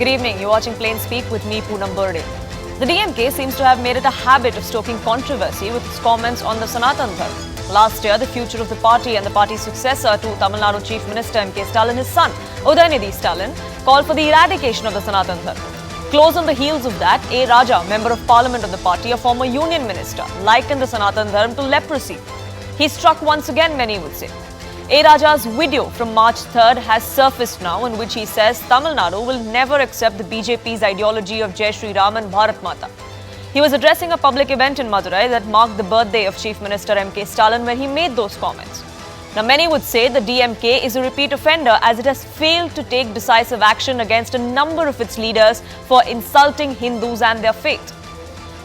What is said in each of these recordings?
Good evening. You're watching Plain Speak with me, Poonam Burde. The DMK seems to have made it a habit of stoking controversy with its comments on the Sanatan Dharma. Last year, the future of the party and the party's successor to Tamil Nadu Chief Minister M.K. Stalin, his son, Udayanidhi Stalin, called for the eradication of the Sanatan Dharma. Close on the heels of that, A. Raja, Member of Parliament of the party, a former union minister, likened the Sanatan Dharma to leprosy. He struck once again, many would say. A. Raja's video from March 3rd has surfaced now, in which he says Tamil Nadu will never accept the BJP's ideology of Jai Shri Ram and Bharat Mata. He was addressing a public event in Madurai that marked the birthday of Chief Minister M.K. Stalin when he made those comments. Now, many would say the DMK is a repeat offender as it has failed to take decisive action against a number of its leaders for insulting Hindus and their faith.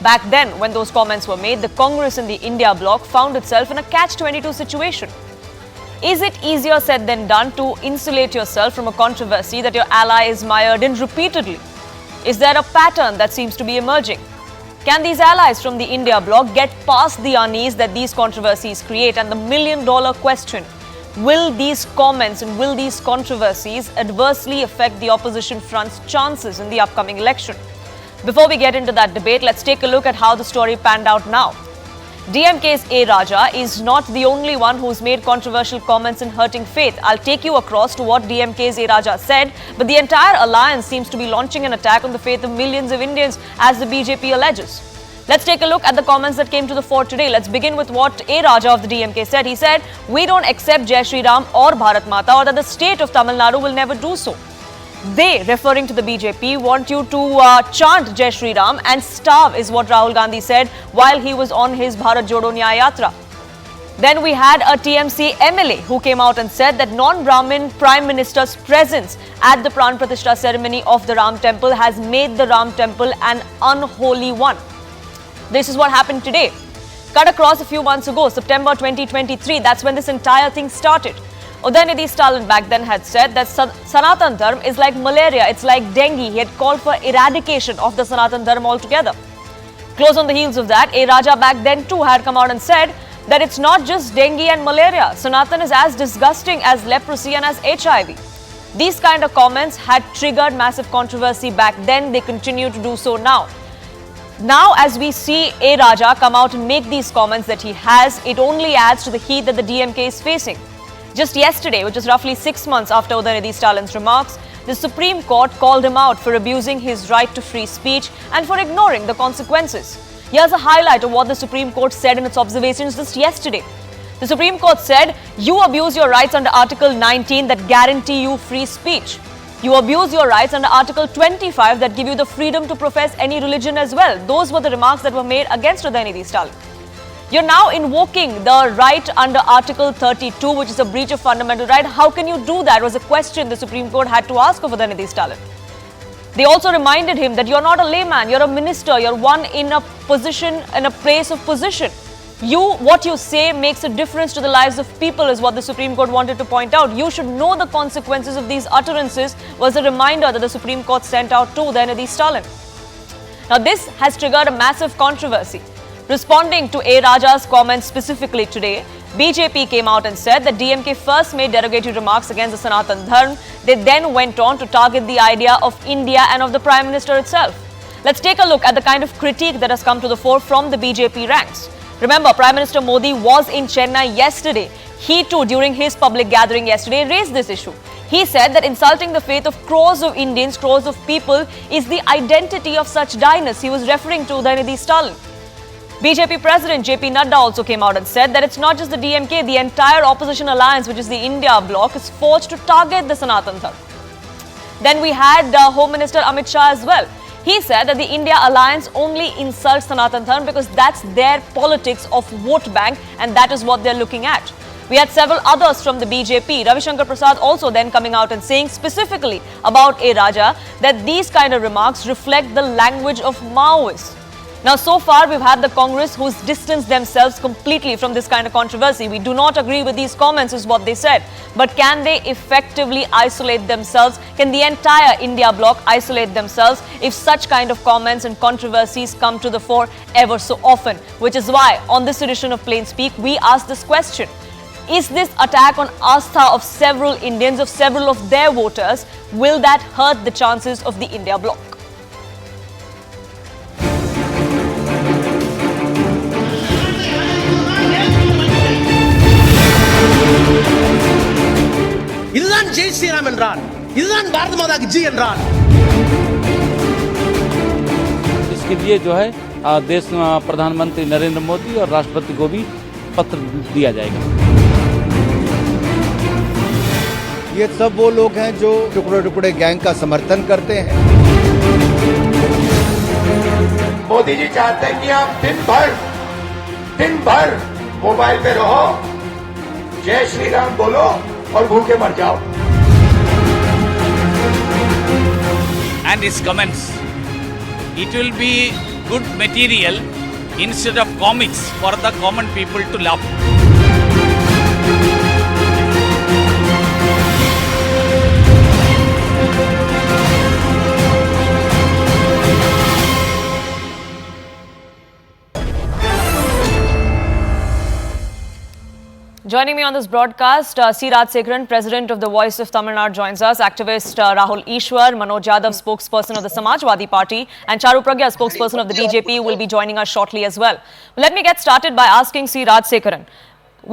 Back then, when those comments were made, the Congress in the India bloc found itself in a catch-22 situation. Is it easier said than done to insulate yourself from a controversy that your ally is mired in repeatedly? Is there a pattern that seems to be emerging? Can these allies from the India bloc get past the unease that these controversies create? And the million-dollar question, will these comments and will these controversies adversely affect the opposition front's chances in the upcoming election? Before we get into that debate, let's take a look at how the story panned out now. DMK's A. Raja is not the only one who's made controversial comments in hurting faith. I'll take you across to what DMK's A. Raja said, but the entire alliance seems to be launching an attack on the faith of millions of Indians, as the BJP alleges. Let's take a look at the comments that came to the fore today. Let's begin with what A. Raja of the DMK said. He said, "We don't accept Jai Shri Ram or Bharat Mata, or that the state of Tamil Nadu will never do so." They, referring to the BJP, want you to chant Jai Shri Ram and starve, is what Rahul Gandhi said while he was on his Bharat Jodo Nyaya Yatra. Then we had a TMC MLA who came out and said that non-Brahmin Prime Minister's presence at the Pran Pratishtha ceremony of the Ram Temple has made the Ram Temple an unholy one. This is what happened today. Cut across a few months ago, September 2023, that's when this entire thing started. Udayanidhi Stalin back then had said that Sanatan Dharma is like malaria, it's like dengue. He had called for eradication of the Sanatan Dharma altogether. Close on the heels of that, A. Raja back then too had come out and said that it's not just dengue and malaria. Sanatan is as disgusting as leprosy and as HIV. These kind of comments had triggered massive controversy back then. They continue to do so now. Now, as we see A. Raja come out and make these comments that he has, it only adds to the heat that the DMK is facing. Just yesterday, which is roughly 6 months after Udayanidhi Stalin's remarks, the Supreme Court called him out for abusing his right to free speech and for ignoring the consequences. Here's a highlight of what the Supreme Court said in its observations just yesterday. The Supreme Court said, "You abuse your rights under Article 19 that guarantee you free speech. You abuse your rights under Article 25 that give you the freedom to profess any religion as well." Those were the remarks that were made against Udayanidhi Stalin. You're now invoking the right under Article 32, which is a breach of fundamental right. How can you do that? Was a question the Supreme Court had to ask of Udayanidhi Stalin. They also reminded him that you're not a layman, you're a minister, you're one in a position, in a place of position. What you say makes a difference to the lives of people, is what the Supreme Court wanted to point out. You should know the consequences of these utterances, was a reminder that the Supreme Court sent out to Udayanidhi Stalin. Now, this has triggered a massive controversy. Responding to A. Raja's comments specifically today, BJP came out and said that DMK first made derogatory remarks against the Sanatan Dharma. They then went on to target the idea of India and of the Prime Minister itself. Let's take a look at the kind of critique that has come to the fore from the BJP ranks. Remember, Prime Minister Modi was in Chennai yesterday. He too, during his public gathering yesterday, raised this issue. He said that insulting the faith of crores of Indians, crores of people, is the identity of such dynasty. He was referring to Udayanidhi Stalin. BJP President JP Nadda also came out and said that it's not just the DMK, the entire opposition alliance, which is the India bloc, is forced to target the Sanatan Dharma. Then we had Home Minister Amit Shah as well. He said that the India alliance only insults Sanatan Dharma because that's their politics of vote bank, and that is what they're looking at. We had several others from the BJP. Ravi Shankar Prasad also then coming out and saying specifically about A. Raja that these kind of remarks reflect the language of Maoists. Now, so far, we've had the Congress who's distanced themselves completely from this kind of controversy. We do not agree with these comments, is what they said. But can they effectively isolate themselves? Can the entire India bloc isolate themselves if such kind of comments and controversies come to the fore ever so often? Which is why, on this edition of Plain Speak, we ask this question. Is this attack on Astha of several Indians, of several of their voters, will that hurt the chances of the India bloc? இதுதான் ஜெய் ஸ்ரீராம் என்றான், இதுதான் பாரத மாதா की जय என்றான். इसके लिए जो है देश प्रधानमंत्री नरेंद्र मोदी और राष्ट्रपति को भी पत्र दिया जाएगा. ये सब वो लोग हैं जो टुकड़े टुकड़े गैंग का समर्थन करते हैं. मोदी जी चाहते हैं कि आप दिन भर मोबाइल पे रहो, जय श्री राम बोलो और भूखे मर जाओ. And his comments, it will be good material instead of comics for the common people to laugh. Joining me on this broadcast, C. Rajsekharan, President of the Voice of Tamil Nadu, joins us. Activist Rahul Ishwar, Manoj Yadav, spokesperson of the Samajwadi Party, and Charu Pragya, spokesperson of the BJP, will be joining us shortly as well. Let me get started by asking C. Rajsekharan.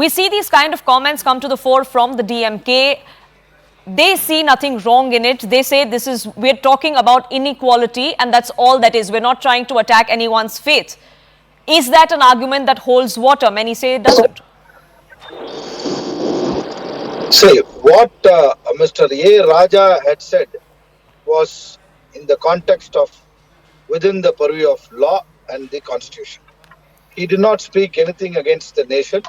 We see these kind of comments come to the fore from the DMK. They see nothing wrong in it. They say we're talking about inequality and that's all that is. We're not trying to attack anyone's faith. Is that an argument that holds water? Many say it doesn't. See, what Mr. A. Raja had said was in the context of within the purview of law and the constitution. He did not speak anything against the nation,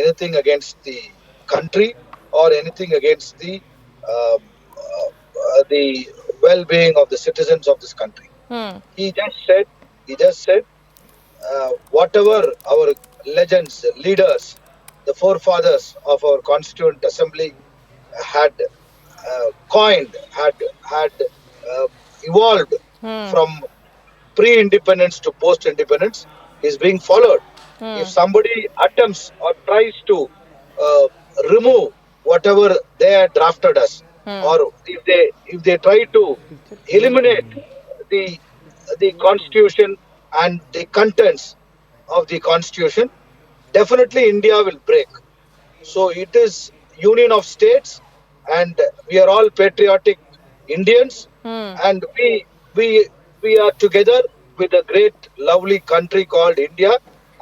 anything against the country, or anything against the well-being of the citizens of this country. He just said, whatever our legends, leaders, the forefathers of our Constituent Assembly had coined, had evolved from pre-independence to post-independence is being followed. If somebody attempts or tries to remove whatever they had drafted us, or if they try to eliminate the Constitution and the contents of the Constitution, definitely India will break. So it is union of states, and we are all patriotic Indians, and we are together with a great lovely country called India,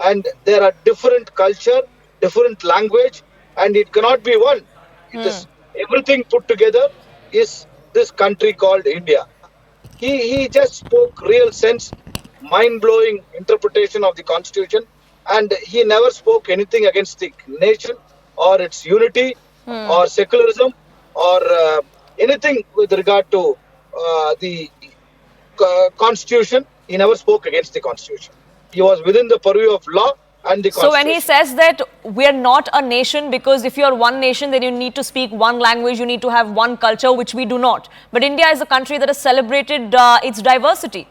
and there are different culture, different language, and it cannot be one. It is everything put together is this country called India. He just spoke real sense, mind-blowing interpretation of the Constitution, and he never spoke anything against the nation or its unity or secularism or anything with regard to the Constitution. He never spoke against the Constitution. He was within the purview of law and the Constitution. So when he says that we're not a nation, because if you're one nation, then you need to speak one language, you need to have one culture, which we do not. But India is a country that has celebrated its diversity.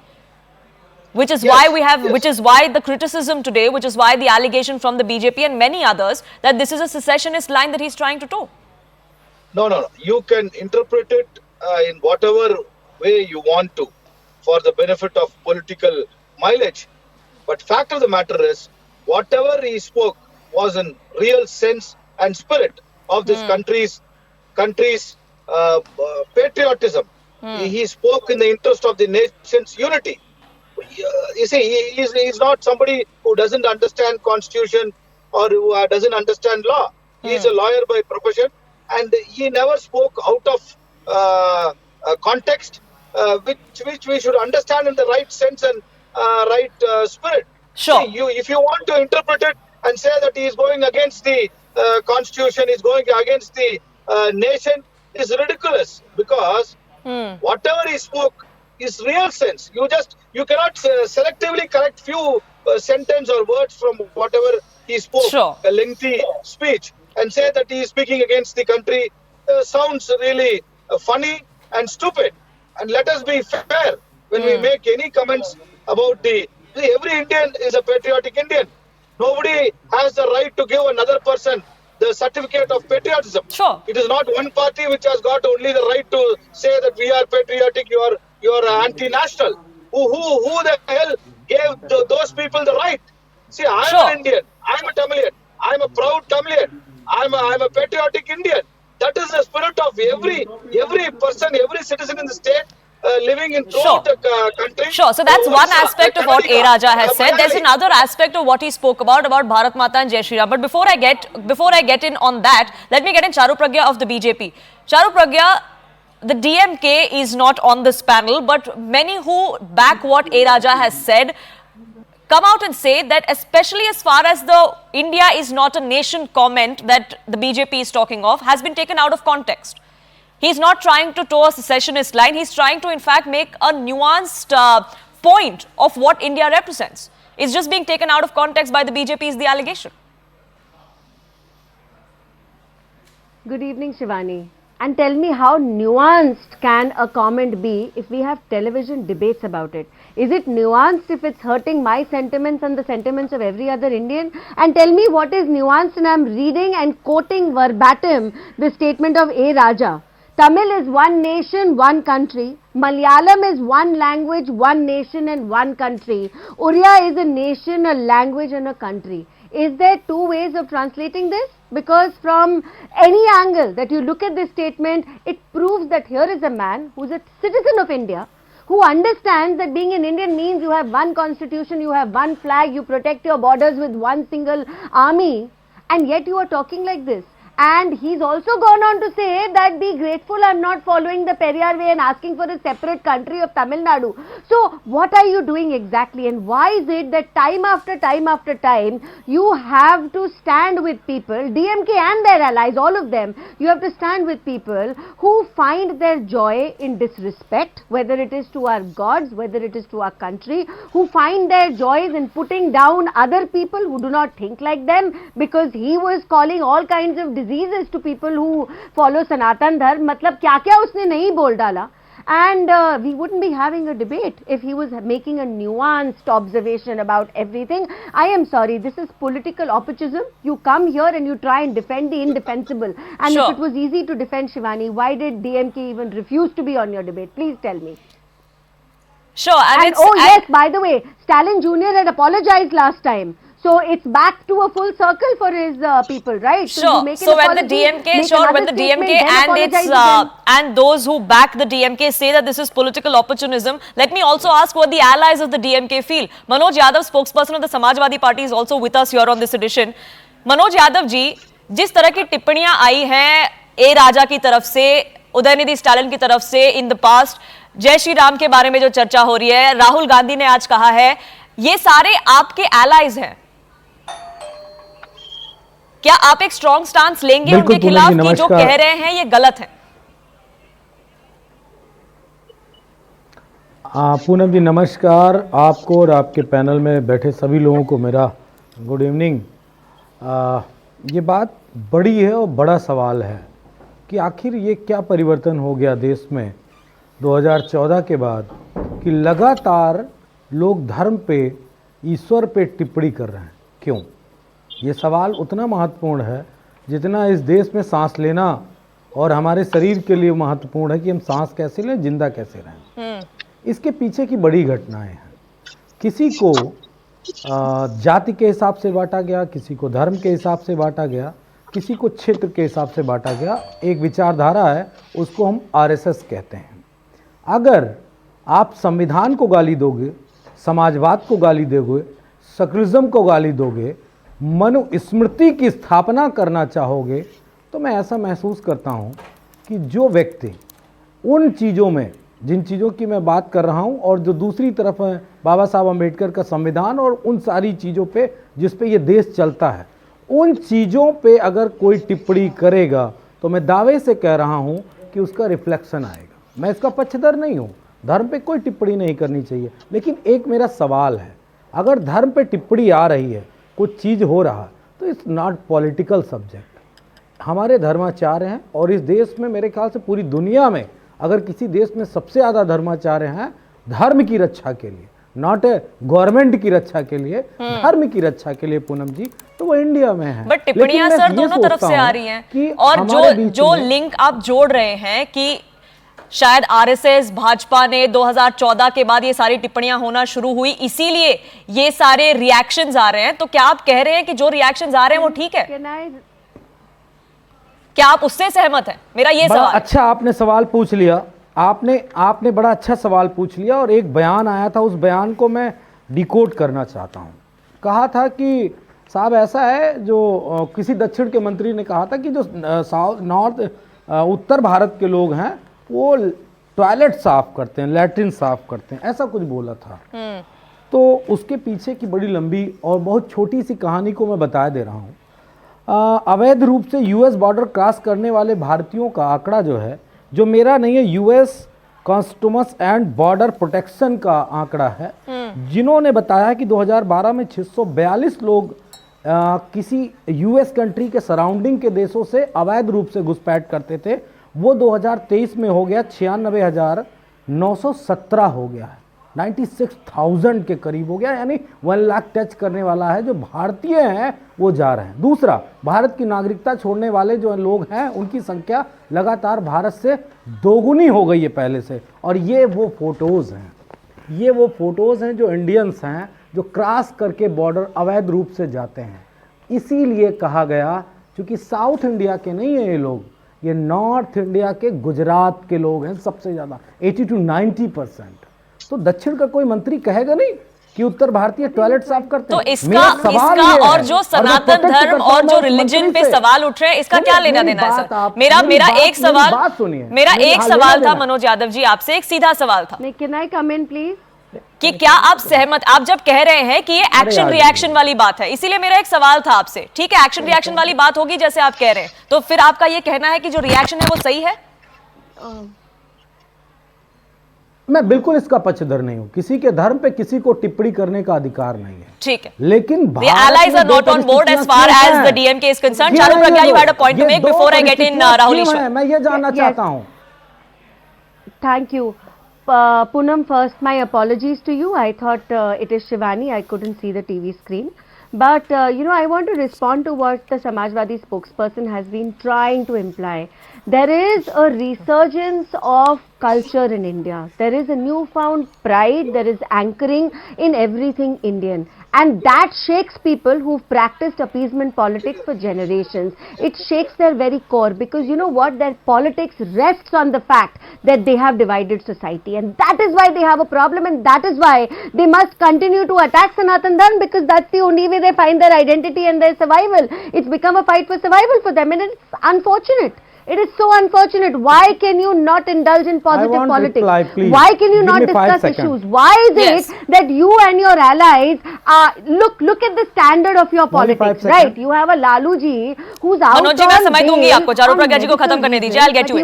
Which is which is why the criticism today, which is why the allegation from the BJP and many others that this is a secessionist line that he's trying to toe. No. You can interpret it in whatever way you want to for the benefit of political mileage. But fact of the matter is, whatever he spoke was in real sense and spirit of this country's patriotism. He spoke in the interest of the nation's unity. You see, he's not somebody who doesn't understand Constitution or who doesn't understand law. He's a lawyer by profession, and he never spoke out of context, which we should understand in the right sense and right spirit. Sure. See, if you want to interpret it and say that he is going against the Constitution, is going against the nation, is ridiculous, because whatever he spoke is real sense. You cannot selectively correct few sentence or words from whatever he spoke. Sure. A lengthy speech, and say that he is speaking against the country sounds really funny and stupid. And let us be fair when we make any comments about every Indian is a patriotic Indian. Nobody has the right to give another person the certificate of patriotism. Sure. It is not one party which has got only the right to say that we are patriotic, you are anti-national. Who the hell gave those people the right? See, I'm Sure. an Indian. I'm a Tamilian. I'm a proud Tamilian. I'm a patriotic Indian. That is the spirit of every person, every citizen in the state living in throughout Sure. the country. Sure, so that's one Odisha, aspect of what A. Karnataka, Raja has said. There's Malayali. another aspect of what he spoke about Bharat Mata and Jai Shri Ram. But before I get in on that, let me get in Charu Pragya of the BJP. Charu Pragya, the DMK is not on this panel, but many who back what A. Raja has said come out and say that, especially as far as the India is not a nation comment that the BJP is talking of, has been taken out of context. He's not trying to toe a secessionist line. He's trying to, in fact, make a nuanced point of what India represents. It's just being taken out of context by the BJP is the allegation. Good evening, Shivani. And tell me, how nuanced can a comment be if we have television debates about it? Is it nuanced if it's hurting my sentiments and the sentiments of every other Indian? And tell me what is nuanced, and I'm reading and quoting verbatim the statement of A. Raja. Tamil is one nation, one country. Malayalam is one language, one nation and one country. Oriya is a nation, a language and a country. Is there two ways of translating this? Because from any angle that you look at this statement, it proves that here is a man who is a citizen of India, who understands that being an Indian means you have one constitution, you have one flag, you protect your borders with one single army, and yet you are talking like this. And he's also gone on to say that be grateful I'm not following the Periyar way and asking for a separate country of Tamil Nadu. So what are you doing exactly, and why is it that time after time after time you have to stand with people, DMK and their allies, all of them, you have to stand with people who find their joy in disrespect, whether it is to our gods, whether it is to our country, who find their joys in putting down other people who do not think like them, because he was calling all kinds of diseases to people who follow Sanatan Dharma. मतलब क्या-क्या उसने नहीं बोल डाला. And we wouldn't be having a debate if he was making a nuanced observation about everything. I am sorry, this is political opportunism. You come here and you try and defend the indefensible. And Sure. if it was easy to defend Shivani, why did DMK even refuse to be on your debate? Please tell me. Sure, And oh yes, by the way, Stalin Jr. had apologized last time. So it's back to a full circle for his people, right? Sure. You make an So when the apology, DMK, make sure, when another the statement, DMK then and apologize its again. and those who back the DMK say that this is political opportunism, let me also ask what the allies of the DMK feel. Manoj Yadav, spokesperson of the Samajwadi Party, is also with us here on this edition. Manoj Yadav ji, जिस तरह की टिप्पणियां आई हैं ए राजा की तरफ से, उदयनिधि स्टालिन की तरफ से इन द पास्ट, जय श्री राम के बारे में जो चर्चा हो रही है, राहुल गांधी ने आज कहा है, ये सारे आपके एलाइज हैं. क्या आप एक स्ट्रॉन्ग स्टांस लेंगे उनके खिलाफ कि जो कह रहे हैं ये गलत है? पूनम जी नमस्कार. आपको और आपके पैनल में बैठे सभी लोगों को मेरा गुड इवनिंग. ये बात बड़ी है और बड़ा सवाल है कि आखिर ये क्या परिवर्तन हो गया देश में 2014 के बाद कि लगातार लोग धर्म पे, ईश्वर पे टिप्पणी कर रहे हैं. क्यों? ये सवाल उतना महत्वपूर्ण है जितना इस देश में सांस लेना और हमारे शरीर के लिए महत्वपूर्ण है कि हम सांस कैसे लें, जिंदा कैसे रहें. इसके पीछे की बड़ी घटनाएं हैं. किसी को जाति के हिसाब से बांटा गया, किसी को धर्म के हिसाब से बांटा गया, किसी को क्षेत्र के हिसाब से बांटा गया. एक विचारधारा है, उसको हम आरएसएस कहते हैं. अगर आप संविधान को गाली दोगे, समाजवाद को गाली दोगे, सेक्युलरिज्म को गाली दोगे, मनुस्मृति की स्थापना करना चाहोगे, तो मैं ऐसा महसूस करता हूं कि जो व्यक्ति उन चीज़ों में, जिन चीज़ों की मैं बात कर रहा हूं, और जो दूसरी तरफ है बाबा साहब अम्बेडकर का संविधान और उन सारी चीज़ों पे जिस पे ये देश चलता है, उन चीज़ों पे अगर कोई टिप्पणी करेगा तो मैं दावे से कह रहा हूं कि उसका रिफ्लेक्शन आएगा. मैं इसका पक्षधर नहीं हूं, धर्म पे कोई टिप्पणी नहीं करनी चाहिए. लेकिन एक मेरा सवाल है, अगर धर्म पे टिप्पणी आ रही है, कुछ चीज़ हो रहा, तो इट्स नॉट पॉलिटिकल सब्जेक्ट. हमारे धर्माचार्य हैं और इस देश में, मेरे ख्याल से पूरी दुनिया में, अगर किसी देश में सबसे ज़्यादा धर्माचार्य हैं धर्म की रक्षा के लिए, नॉट गवर्नमेंट की रक्षा के लिए, धर्म की रक्षा के लिए पूनम जी, तो वो इंडिया में है। बट टिप्पणियां सर दोनों तरफ से आ रही हैं, और जो लिंक आप जोड़ रहे हैं कि शायद आरएसएस भाजपा ने 2014 के बाद ये सारी टिप्पणियां होना शुरू हुई, इसीलिए ये सारे रिएक्शंस आ रहे हैं, तो क्या आप कह रहे हैं कि जो रिएक्शंस आ रहे हैं वो ठीक है? क्या आप उससे सहमत हैं? मेरा ये सवाल। अच्छा आपने सवाल पूछ लिया, आपने बड़ा अच्छा सवाल पूछ लिया, और एक बयान आया था, उस बयान को मैं डिकोड करना चाहता हूं। कहा था कि साहब ऐसा है, जो किसी दक्षिण के मंत्री ने कहा था कि जो उत्तर भारत के लोग हैं वो टॉयलेट साफ करते हैं, लैट्रिन साफ करते हैं, ऐसा कुछ बोला था। तो उसके पीछे की बड़ी लंबी और बहुत छोटी सी कहानी को मैं बता दे रहा हूँ। अवैध रूप से यूएस बॉर्डर क्रॉस करने वाले भारतीयों का आंकड़ा जो है, जो मेरा नहीं है, US customs and border protection का आंकड़ा है, जिन्होंने बताया कि 2012 में 642 लोग किसी यूएस कंट्री के सराउंडिंग के देशों से अवैध रूप से घुसपैठ करते थे। वो 2023 में हो गया 96,917 हो गया है, 96,000 के करीब हो गया, यानी 1 लाख टच करने वाला है। जो भारतीय हैं वो जा रहे हैं। दूसरा, भारत की नागरिकता छोड़ने वाले जो लोग हैं उनकी संख्या लगातार भारत से दोगुनी हो गई है पहले से। और ये वो फोटोज़ हैं, जो इंडियंस हैं जो क्रॉस करके बॉर्डर अवैध रूप से जाते हैं। इसीलिए कहा गया, क्योंकि साउथ इंडिया के नहीं है ये लोग, ये नॉर्थ इंडिया के, गुजरात के लोग हैं सबसे ज़्यादा, 80 to 90%। तो दक्षिण का कोई मंत्री कहेगा नहीं कि उत्तर भारतीय टॉयलेट साफ करते हैं। तो इसका और जो सनातन धर्म और जो रिलीजन पे सवाल उठ रहे हैं, इसका क्या लेना देना है सर? मेरा एक सवाल था मनोज यादव जी आपसे, एक सीधा सवाल था। Can I come in please? कि क्या आप सहमत, आप जब कह रहे हैं कि ये एक्शन रिएक्शन वाली बात है, इसीलिए मेरा एक सवाल था आपसे। ठीक है, एक्शन रिएक्शन वाली बात होगी जैसे आप कह रहे हैं, तो फिर आपका ये कहना है कि जो रिएक्शन है वो सही है? मैं बिल्कुल इसका पक्षधर नहीं हूं। किसी के धर्म पे किसी को टिप्पणी करने का अधिकार नहीं है, ठीक है, लेकिन the allies are not on board as far as the DMK is concerned. Charu Pragya, you had a point to make before I get in Rahul Ishwar. मैं ये जानना चाहता हूं। Thank you. Poonam, first my apologies to you. I thought it is Shivani. I couldn't see the TV screen. But I want to respond to what the Samajwadi spokesperson has been trying to imply. There is a resurgence of culture in India. There is a newfound pride. There is anchoring in everything Indian. And that shakes people who've practiced appeasement politics for generations. It shakes their very core, because you know what? Their politics rests on the fact that they have divided society. And that is why they have a problem, and that is why they must continue to attack Sanatan Dharma, because that's the only way they find their identity and their survival. It's become a fight for survival for them, and it's unfortunate. It is so unfortunate. Why can you not indulge in positive politics? Why can you not discuss issues? Why is it that you and your allies look at the standard of your politics, right? You have a Lalu ji who's out Manoj ji, मैं समय दूंगी आपको, चारू प्रज्ञा जी को खत्म करने दीजिए। I'll get you in.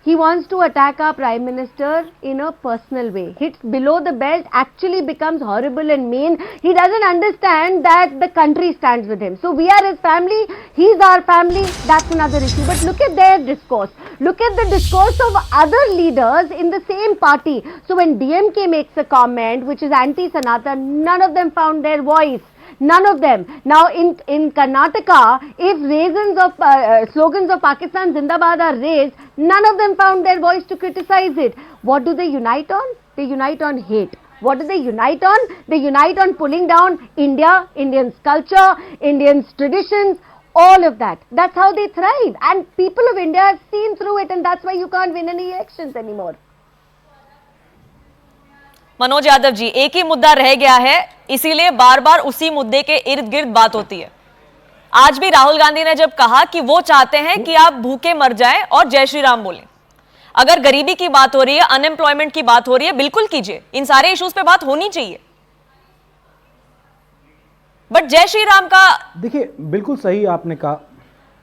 He wants to attack our Prime Minister in a personal way. Hits below the belt, actually becomes horrible and mean. He doesn't understand that the country stands with him. So we are his family, he's our family, that's another issue. But look at their discourse. Look at the discourse of other leaders in the same party. So when DMK makes a comment which is anti-Sanatan, none of them found their voice. None of them. Now in Karnataka, if slogans of Pakistan Zindabad are raised, none of them found their voice to criticize it. What do they unite on? They unite on hate. What do they unite on? They unite on pulling down India, Indians' culture, Indians' traditions, all of that. That's how they thrive. And people of India have seen through it, and that's why you can't win any elections anymore. Manoj Yadav ji, एक ही मुद्दा रह गया है, इसीलिए बार बार उसी मुद्दे के इर्द गिर्द बात होती है। आज भी राहुल गांधी ने जब कहा कि वो चाहते हैं कि आप भूखे मर जाएं और जय श्री राम बोलें। अगर गरीबी की बात हो रही है, अनएम्प्लॉयमेंट की बात हो रही है, बिल्कुल कीजिए, इन सारे इश्यूज पे बात होनी चाहिए। बट जय श्री राम का, देखिए बिल्कुल सही आपने कहा,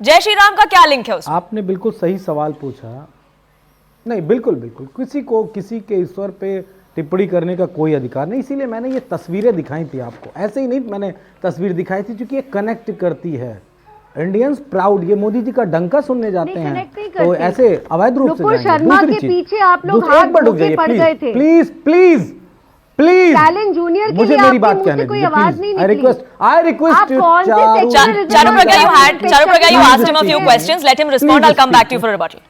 जय श्री राम का क्या लिंक है उसमें? आपने बिल्कुल सही सवाल पूछा। नहीं, बिल्कुल बिल्कुल किसी को किसी के ईश्वर पे टिप्पणी करने का कोई अधिकार नहीं। इसीलिए मैंने ये तस्वीरें दिखाई थी आपको, ऐसे ही नहीं मैंने तस्वीर दिखाई थी, क्योंकि ये कनेक्ट करती है इंडियंस प्राउड, ये मोदी जी का डंका सुनने जाते हैं connect नहीं तो करती। ऐसे अवैध रूप से नुपुर जाएंगे। शर्मा दूसरी के चीज, पीछे आप लोग दूसरी- हाथ एक मिनट रुक धो के जाइए, पड़ प्लीज, गए थे। Please please please Stalin junior के मुझे लिए मेरी आपके बात मुंह से कहने कोई दीजिए, आवाज नहीं प्लीज। आई निकली। रिक्वेस्ट आप कौन से secularism Charu Pragya, you asked him a few Please questions. Let him respond. I'll come back to you for a rebuttal.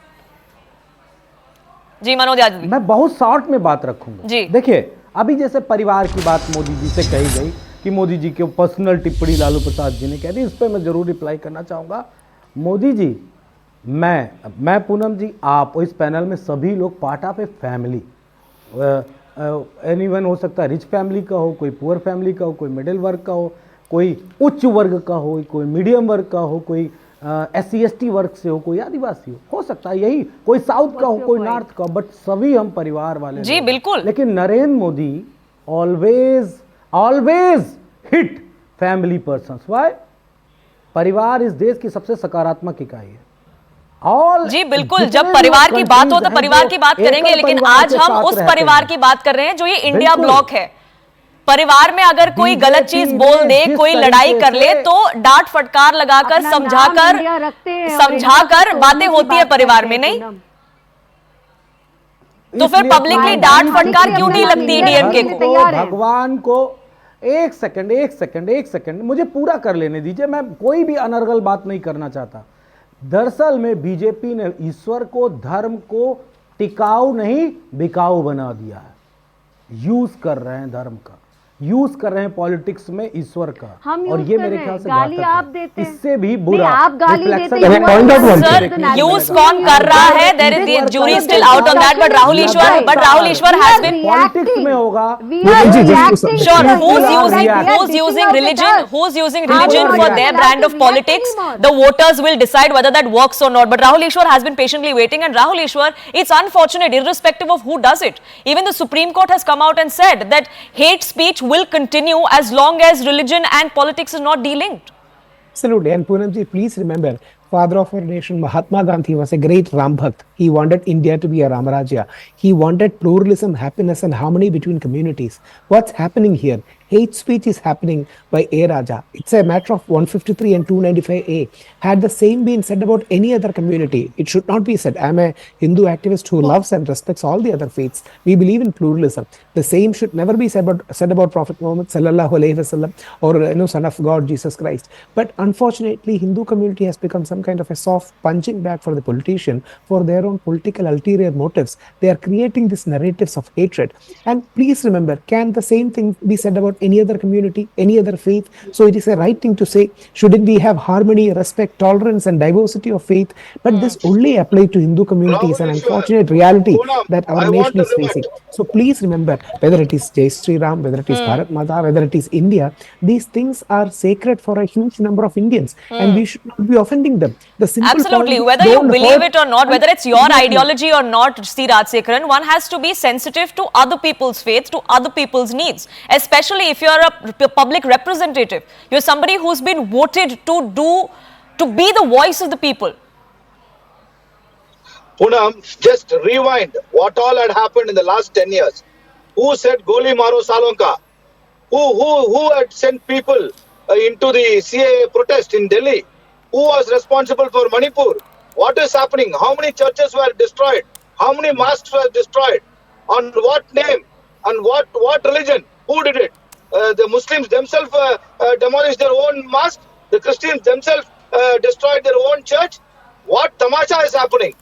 जी मनोज यादव जी। मैं बहुत शॉर्ट में बात रखूंगा। जी। देखिए, अभी जैसे परिवार की बात मोदी जी से कही गई कि मोदी जी के पर्सनल टिप्पणी लालू प्रसाद जी ने कह दी, इस पर मैं जरूर रिप्लाई करना चाहूंगा। मोदी जी, मैं पूनम जी, आप और इस पैनल में सभी लोग part of a family. Anyone हो सकता है, रिच फैमिली का हो, कोई पुअर फैमिली का हो, कोई मिडिल वर्ग का हो, कोई उच्च वर्ग का हो, कोई मीडियम वर्ग का हो, कोई SC ST वर्ग से हो, कोई आदिवासी हो सकता है, यही कोई साउथ का हो, कोई नॉर्थ का, बट सभी हम परिवार वाले जी, लोग। बिल्कुल। लेकिन Narendra Modi always hit family persons. Why? परिवार इस देश की सबसे सकारात्मक इकाई है। जी बिल्कुल, जब परिवार की बात हो तो परिवार की बात करेंगे, लेकिन आज हम उस परिवार की बात कर रहे हैं जो ये इंडिया ब्लॉक है। परिवार में अगर कोई गलत चीज बोल दे, कोई लड़ाई कर ले, तो डांट फटकार लगाकर समझाकर बातें होती है परिवार में, नहीं तो फिर पब्लिकली डांट फटकार क्यों नहीं लगती डीएमके को? भगवान को एक सेकंड मुझे पूरा कर लेने दीजिए। मैं कोई भी अनर्गल बात नहीं करना चाहता। दरअसल में बीजेपी ने ईश्वर को, धर्म को टिकाऊ नहीं बिकाऊ बना दिया है। यूज कर रहे हैं धर्म का, यूज कर रहे हैं पॉलिटिक्स में ईश्वर का, और ये मेरे ख्याल से गाली आप घातक देते है। हैं। इससे भी बुरा आप गाली reflection देते है। सर, यूज कौन कर रहा है? There is jury still out on that, but Rahul Ishwar has been politics में होगा। sure who's using religion for their brand of politics. The voters will decide whether that works or not, but Rahul Ishwar has been patiently waiting, and Rahul Ishwar, it's unfortunate irrespective of who does it. Even the Supreme Court has come out and said that hate speech will continue as long as religion and politics is not delinked. Absolutely. And Poonamji, please remember, father of our nation, Mahatma Gandhi, was a great Ram Bhakt. He wanted India to be a Ramarajya. He wanted pluralism, happiness and harmony between communities. What's happening here? Hate speech is happening by A. Raja. It's a matter of 153 and 295A. Had the same been said about any other community, it should not be said. I'm a Hindu activist who loves and respects all the other faiths. We believe in pluralism. The same should never be said about Prophet Muhammad sallallahu alaihi wasallam, or Son of God, Jesus Christ. But unfortunately, Hindu community has become some kind of a soft punching bag for the politician for their own political ulterior motives. They are creating these narratives of hatred. And please remember, can the same thing be said about any other community, any other faith? So it is a right thing to say, shouldn't we have harmony, respect, tolerance and diversity of faith? But this only applies to Hindu community is an unfortunate reality that our nation is facing. So please remember, whether it is Jai Sri Ram, whether it is Bharat Mata, whether it is India, these things are sacred for a huge number of Indians, and we should not be offending them. The simple Absolutely, point, whether you don't believe hurt it or not, whether it's your Exactly. ideology or not, Sri Rajsekharan, one has to be sensitive to other people's faith, to other people's needs, especially if you're a public representative. You're somebody who's been voted to be the voice of the people. Poonam, just rewind what all had happened in the last 10 years. Who said Goli Maro Salonka? Who had sent people into the CAA protest in Delhi? Who was responsible for Manipur? What is happening? How many churches were destroyed? How many mosques were destroyed? On what name? On what religion? Who did it? The Muslims themselves demolished their own mosque. The Christians themselves destroyed their own church. What tamasha is happening?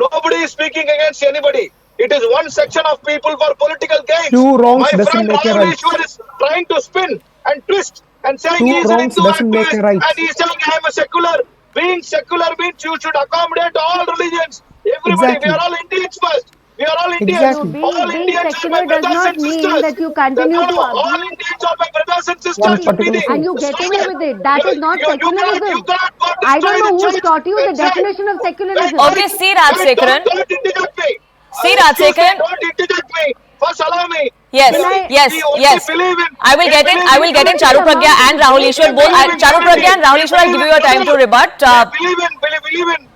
Nobody is speaking against anybody. It is one section of people for political gains. Two wrongs My doesn't friend make a Rahul right. Ishwar is trying to spin and twist and saying Two he is an wrongs Hindu doesn't make a activist right. and he is saying I am a secular. Being secular means you should accommodate all religions. Everybody, Exactly. we are all Indians first. We are all Indians. Exactly. All Being Indians are secular my does brothers not and mean sisters. that you continue No, to all abuse. Indians are my brothers and sisters. One particular Meaning, And you get away with it. That is not you secularism. cannot go I don't know destroy who the taught you the church. definition of secularism. Okay, Sri Rajsekharan. Don't interject me. Sri Excuse me, Rajsekharan. Don't interject me. First allow me. Yes, We yes. believe in- I will get in Charu Pragya and Rahul Ishwar. Charu Pragya and Rahul Ishwar, I'll give you your time to rebut. Believe in.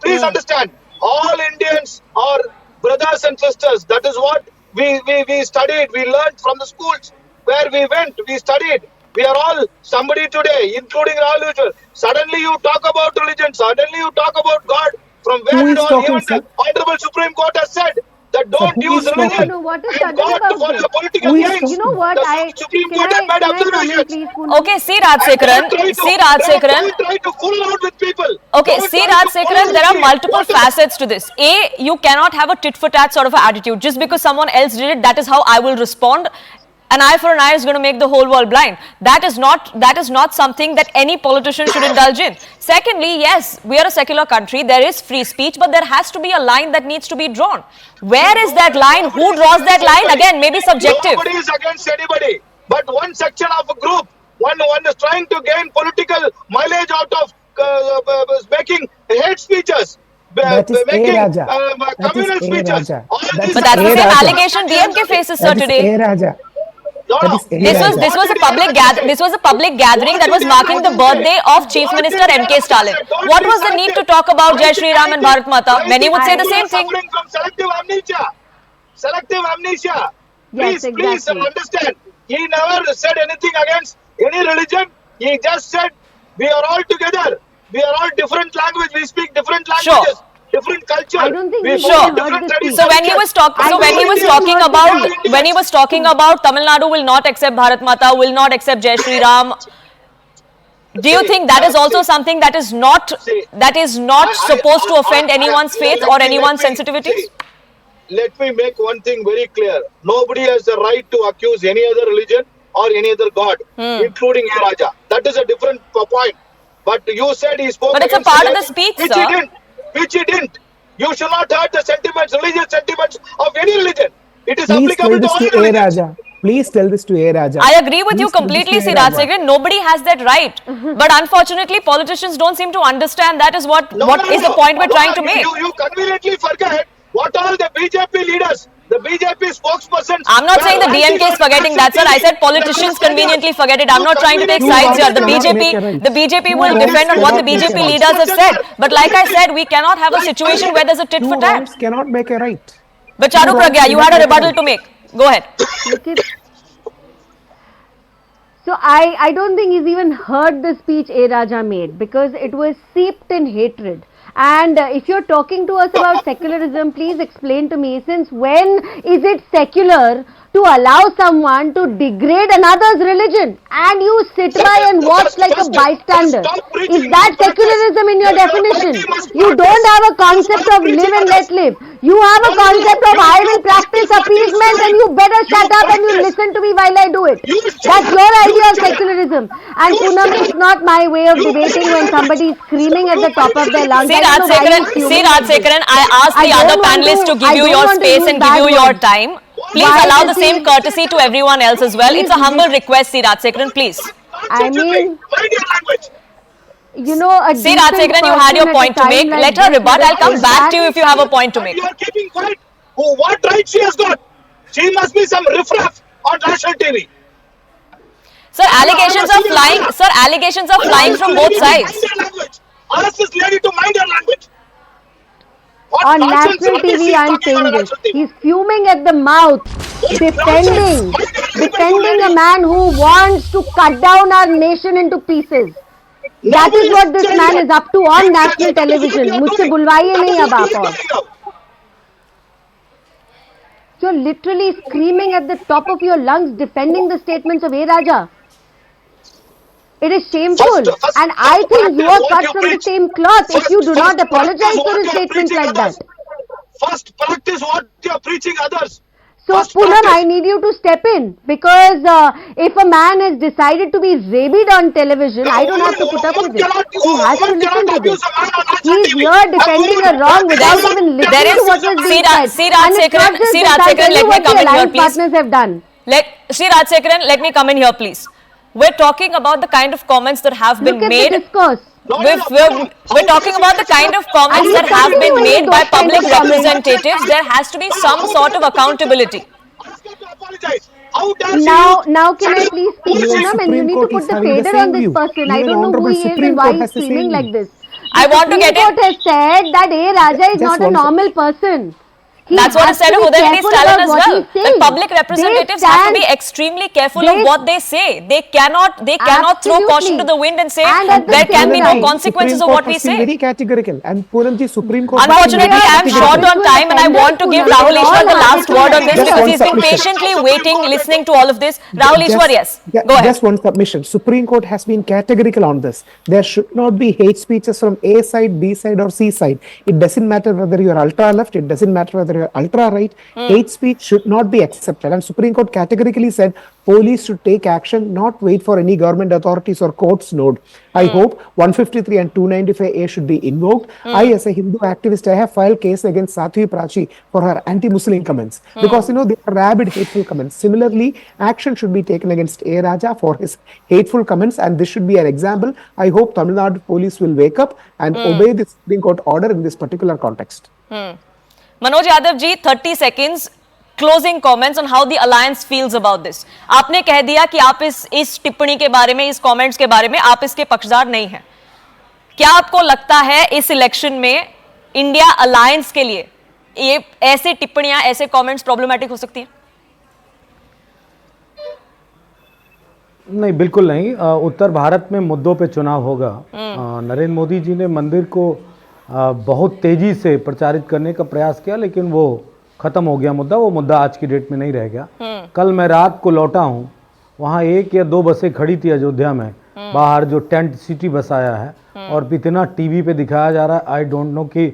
Please understand, all Indians are brothers and sisters. That is what we studied. We learned from the schools where we went. We studied. We are all somebody today, including Rahul Vijay. Suddenly you talk about religion. Suddenly you talk about God. From where Who did is all talking, even sir? the Honorable Supreme Court has said that don't who use is religion talking? No, what is and sudden God about for this? your political Who is gains. You know what? The Supreme Can Court has made I come in, observations. please, Poonam? Okay, see Raj And Sekharan, don't try to fool out with people. Okay, Don't see try Raj to follow Sekharan, there are the multiple whatever- facets to this. A, you cannot have a tit for tat sort of attitude. Just because someone else did it, that is how I will respond. An eye for an eye is going to make the whole world blind. That is not something that any politician should indulge in. Secondly, yes, we are a secular country. There is free speech, but there has to be a line that needs to be drawn. Where is that line? Who draws that line? Again, maybe subjective. Nobody is against anybody. But one section of a group, one is trying to gain political mileage out of making hate speeches. That is making A Raja. That is communal A speeches. Raja. All That these is But that's the A same Raja. allegation DMK faces, sir, That is today. A Raja. No, That no. is A This was Raja. this was a public gathering that was marking the birthday of Chief Minister M.K. Stalin. What was the need to talk about Jai Shri Ram and Bharat Mata when he would say the same thing? Suffering from selective amnesia. Selective amnesia. Yes, Please, please exactly. understand. He never said anything against any religion. He just said we are all together. We are all different language. We speak different languages. Sure. Different culture. I don't think we he follow heard different this traditions. So when he was talking about Tamil Nadu will not accept Bharat Mata, will not accept Jai Shri Ram. Do you think that is also something that is not supposed to offend anyone's faith or anyone's sensitivities? Let me make one thing very clear. Nobody has the right to accuse any other religion or any other god, including A Raja. That is a different point. But you said he spoke. But it's a against part of the religion, speech, which sir. He didn't. Which he didn't. You should not hurt the sentiments, religious sentiments of any religion. It is Please tell applicable to this all to A religions. Raja. Please tell this to A Raja. I agree with you Please tell this completely, to A Siraj Raja. Sekharan. Nobody has that right. But unfortunately, politicians don't seem to understand that is what is the point we're trying to make. You conveniently forget what all the BJP leaders, the BJP spokespersons. I'm not were saying the writing DMK is on forgetting that, sir. I said politicians conveniently forget it. I'm not trying to take Two sides here. wrongs cannot make a right. The BJP Two will wrongs defend on what the cannot make a BJP right. leaders have said. But like I said, we cannot have a situation where there's a tit Two for tat. wrongs cannot make a right. But Charu Two wrongs Pragya, you had a cannot make a rebuttal right. to make. Go ahead. Look at. So I don't think he's even heard the speech A Raja made because it was seeped in hatred. And if you're talking to us about secularism, please explain to me, since when is it secular to allow someone to degrade another's religion and you sit by and watch like a bystander? Is that secularism in your definition? You don't have a concept of live and let live. You have a concept of I will practice appeasement and you better shut up and you listen to me while I do it. That's your idea of secularism. And Poonam, it's not my way of debating when somebody is screaming at the top of their lungs. See Raj Sekharan, I asked the other panelists to give you your space and give you your time. Please allow the same courtesy to everyone else as well. It's a humble request, Siraj Sekharan, please. I mean, you know, a Siraj decent Sekharan, you had your person at a point to time make. like Let her this rebut. would I'll come back to you if you have a point to make. You are keeping quiet. What right she has got? She must be some riffraff on national TV. Sir, allegations are flying. Sir, allegations are flying from both sides. Ask this lady to mind her language. What On nonsense national rubbish TV, is I'm talking on saying this. national TV? He's fuming at the mouth, defending a man who wants to cut down our nation into pieces. That is what this man is up to on national television. मुझसे बुलवाइए नहीं अब आप और. You're literally screaming at the top of your lungs, defending the statements of A Raja. It is shameful, and I think you are cut from the same cloth if you do not apologize for a statement like that. First, practice what you are preaching others. So, Poonam, I need you to step in because if a man has decided to be rabid on television, I don't have to put up with it. He has to listen to this. He's here defending a wrong without even listening to what was being said. And it's not just this, I'll tell you what the alliance partners have done. Siraj Sekharan, let me come in here, please. We're talking about the kind of comments that have been Look at made. the discourse. We're talking about the kind of comments that have been made by public representatives. There has to be some sort of accountability. Now can I please speak, Poonam, and you need to put the fader on this person. I don't know who he is and why he's screaming like this. I want to get Supreme Court has said that A Raja is Just not a one normal person. That's what has is said to of be Udayanidhi careful Stalin about as what well. he's That saying. public representatives They have to be stand- extremely careful of they- what they say. They cannot throw caution to the wind and say And at the there can same be no time, consequences Supreme of Court what we has been say. very categorical, and Poonamji, Supreme Court. Unfortunately, I am short on time and I want to give Rahul Ishwar the last word on this Just because one he's been submission. patiently waiting, listening to all of this. Rahul Ishwar, yes. Go ahead. Just one submission. Supreme Court has been categorical on this. There should not be hate speeches from A side, B side, or C side. It doesn't matter whether you're ultra left. It doesn't matter whether you're ultra right. Hate speech should not be accepted. And Supreme Court categorically said police should take action, not wait for any government authorities or courts node. I hope 153 and 295A should be invoked. I, as a Hindu activist, I have filed case against Sathvi Prachi for her anti-Muslim comments because they are rabid, hateful comments. Similarly, action should be taken against A. Raja for his hateful comments, and this should be an example. I hope Tamil Nadu police will wake up and obey the Supreme Court order in this particular context. Manoj Yadav ji, 30 seconds. Closing comments on how the alliance feels about this. आपने कह दिया कि आप इस टिप्पणी के बारे में, इस कमेंट्स के बारे में आप इसके पक्षधर नहीं हैं। क्या आपको लगता है इस इलेक्शन में इंडिया अलायंस के लिए ये ऐसे टिप्पणियां, ऐसे कमेंट्स प्रॉब्लमैटिक हो सकती हैं? नहीं, बिल्कुल नहीं। उत्तर भारत में मुद्दों पे चुनाव होगा। नरेंद्र मोदी जी ने मंदिर को बहुत तेजी से प्रचारित करने का प्रयास किया, लेकिन वो खत्म हो गया मुद्दा। वो मुद्दा आज की डेट में नहीं रह गया। कल मैं रात को लौटा हूँ, वहाँ 1 या 2 बसें खड़ी थी अयोध्या में बाहर, जो टेंट सिटी बसाया है, और इतना टीवी पे दिखाया जा रहा है। आई डोंट नो कि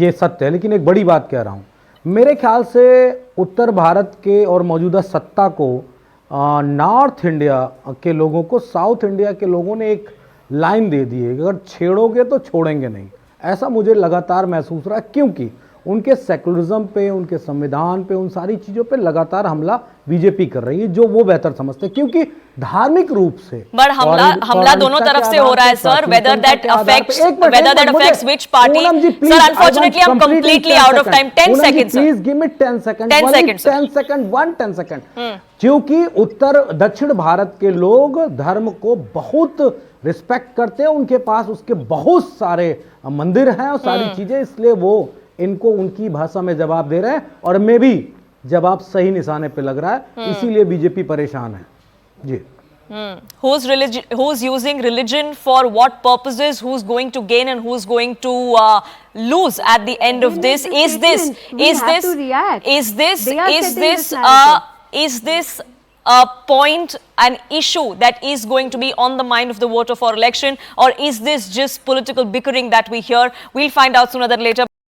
ये सत्य है, लेकिन एक बड़ी बात कह रहा हूँ। मेरे ख्याल से उत्तर भारत के और मौजूदा सत्ता को नॉर्थ इंडिया के लोगों को साउथ इंडिया के लोगों ने एक लाइन दे दी है, अगर छेड़ोगे तो छोड़ेंगे नहीं। ऐसा मुझे लगातार महसूस रहा है, क्योंकि उनके सेकुलरिज्म पे, उनके संविधान पे, उन सारी चीज़ों पे लगातार हमला बीजेपी कर रही है, जो वो बेहतर समझते हैं, क्योंकि धार्मिक रूप से बट हमला दोनों तरफ से हो रहा है sir. whether that affects which party? Sir, unfortunately I'm completely out of time. 10 seconds sir. Please give me 10 seconds. 10 seconds sir. 10 second, 10 second. क्योंकि उत्तर दक्षिण भारत के लोग धर्म को बहुत रिस्पेक्ट करते हैं, उनके पास उसके बहुत सारे मंदिर हैं और सारी चीजें, इसलिए वो इनको उनकी भाषा में जवाब दे रहे हैं, और मैं भी जवाब सही निशाने पे लग रहा है, इसीलिए बीजेपी परेशान है जी। Who's using religion for what purposes? Who's going to gain and who's going to lose at the end of this? Is this a point, an issue that is going to be on the mind of the voter for election, or is this just political bickering that we hear? We'll find out sooner than later.